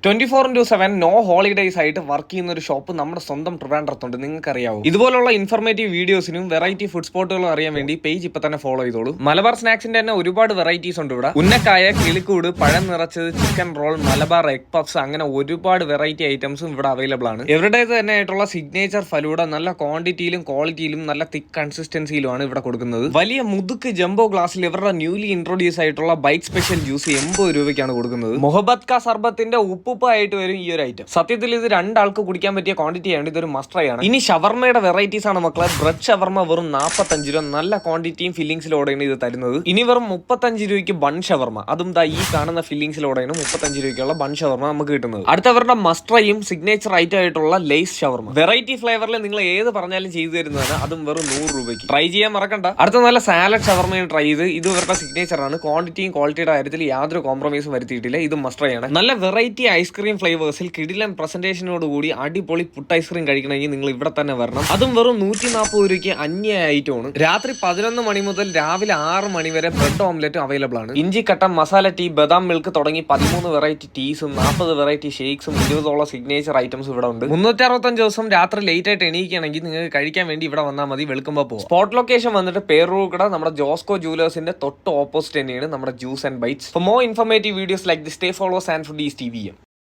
24/7 no holidays ആയിട്ട് work ചെയ്യുന്ന ഒരു ഷോപ്പ് നമ്മുടെ സ്വന്തം ട്രിവാൻഡ്രത്തുണ്ട്. നിങ്ങൾക്ക് അറിയാവൂ. ഇതുപോലുള്ള ഇൻഫർമേറ്റീവ് വീഡിയോസിനും വെറൈറ്റി ഫുഡ് സ്പോട്ടുകളും അറിയാൻ വേണ്ടി പേജ് ഇപ്പൊ തന്നെ ഫോളോ ചെയ്തോളൂ. മലബാർ സ്നാക്സിന്റെ തന്നെ ഒരുപാട് വെറൈറ്റീസ് ഉണ്ട് ഇവിടെ. ഉന്നക്കായ, കിളിക്കൂട്, പഴം നിറച്ചത്, chicken roll, Malabar egg puffs, അങ്ങനെ ഒരുപാട് വെറൈറ്റി ഐറ്റംസും ഇവിടെ അവൈലബിൾ ആണ്. ഇവരുടേത് തന്നെ ആയിട്ടുള്ള സിഗ്നേച്ചർ ഫലൂഡ നല്ല ക്വാണ്ടിറ്റിയിലും ക്വാളിറ്റിയിലും നല്ല തിക്ക് കൺസിസ്റ്റൻസിയിലുമാണ് ഇവിടെ കൊടുക്കുന്നത്. വലിയ മുതുക്ക് ജംബോ ഗ്ലാസ്സിൽ ഇവരുടെ ന്യൂലി ഇൻട്രൊഡ്യൂസ് ആയിട്ടുള്ള ബൈറ്റ് സ്പെഷ്യൽ ജ്യൂസ് 80 രൂപയ്ക്കാണ് കൊടുക്കുന്നത്. മൊഹബത് കാ സർബത്തിന്റെ ഉപ്പുപ്പായിട്ട് വരും ഈ ഒരു ഐറ്റം. സത്യത്തിൽ ഇത് രണ്ടാൾക്ക് കുടിക്കാൻ പറ്റിയ ക്വാണ്ടിറ്റി ആണ്. ഇതൊരു മസ്റ്റ് ആണ്. ഇനി ഷവർമയുടെ വെറൈറ്റീസ് ആണ് മക്കളെ. ബ്രെഡ് ഷവർമ വെറും 45 രൂപ. നല്ല ക്വാണ്ടിറ്റിയും ഫില്ലിംഗ്സിലോടെയാണ് ഇത് തരുന്നത്. ഇനി വെറും 35 രൂപയ്ക്ക് ബൺ ഷവർമ, അതും ദാ ഈ കാണുന്ന ഫില്ലിംഗ്സിലോടെയാണ് 35 രൂപയ്ക്കുള്ള ബൺ ഷവർമ നമുക്ക് കിട്ടുന്നത്. അടുത്തവരുടെ മസ്റ്ററയും സിഗ്നേച്ചർ ഐറ്റം ആയിട്ടുള്ള ലേസ് ഷവർമ, വെറൈറ്റി ഫ്ലേവറിൽ നിങ്ങൾ ഏത് പറഞ്ഞാലും ചെയ്തു തരുന്നതാണ്. അതും വെറും 100 രൂപയ്ക്ക്. ട്രൈ ചെയ്യാൻ മറക്കണ്ട. അടുത്ത നല്ല സാലഡ് ഷവർമയും ട്രൈ ചെയ്ത്. ഇത് ഇവരുടെ സിഗ്നേച്ചർ ആണ്. ക്വാണ്ടിറ്റിയും ക്വാളിറ്റിയുടെ കാര്യത്തിൽ യാതൊരു കോംപ്രമൈസും വരുത്തിയിട്ടില്ല. ഇത് മസ്റ്റർ ആണ്. നല്ല വെറൈറ്റി ഐസ്ക്രീം ഫ്ലേവേഴ്സിൽ കിടിലൻ പ്രസന്റേഷനോട് കൂടി അടിപൊളി പുട്ട് ഐസ്ക്രീം കഴിക്കണമെങ്കിൽ നിങ്ങൾ ഇവിടെ തന്നെ വരണം. അതും വെറും 140 രൂപയ്ക്ക് അന്യ ഐറ്റമാണ്. രാത്രി 11 മണി മുതൽ രാവിലെ 6 മണി വരെ ബ്രെഡ് ഓംലെറ്റ് അവൈലബിൾ ആണ്. ഇഞ്ചി കട്ട, മസാല ടീ, ബദാം മിൽക്ക് തുടങ്ങി 13 വെറൈറ്റി ടീസും 40 വെറൈറ്റി ഷേക്സും 20 സിഗ്നേച്ചർ ഐറ്റംസ് ഇവിടെ ഉണ്ട്. 365 ദിവസം രാത്രി ലേറ്റ് ആയിട്ട് എണീക്കുകയാണെങ്കിൽ നിങ്ങൾക്ക് കഴിക്കാൻ വേണ്ടി ഇവിടെ വന്നാൽ മതി. വെളുക്കുമ്പോൾ പോകും. സ്പോട്ട് ലൊക്കേഷൻ വന്നിട്ട് പേരൂർക്കട നമ്മുടെ ജോസ്കോ ജൂലേഴ്സിന്റെ തൊട്ട് ഓപ്പോസിറ്റ് തന്നെയാണ് നമ്മുടെ juice and bites. For more informative videos like this, stay follows and foodies TV.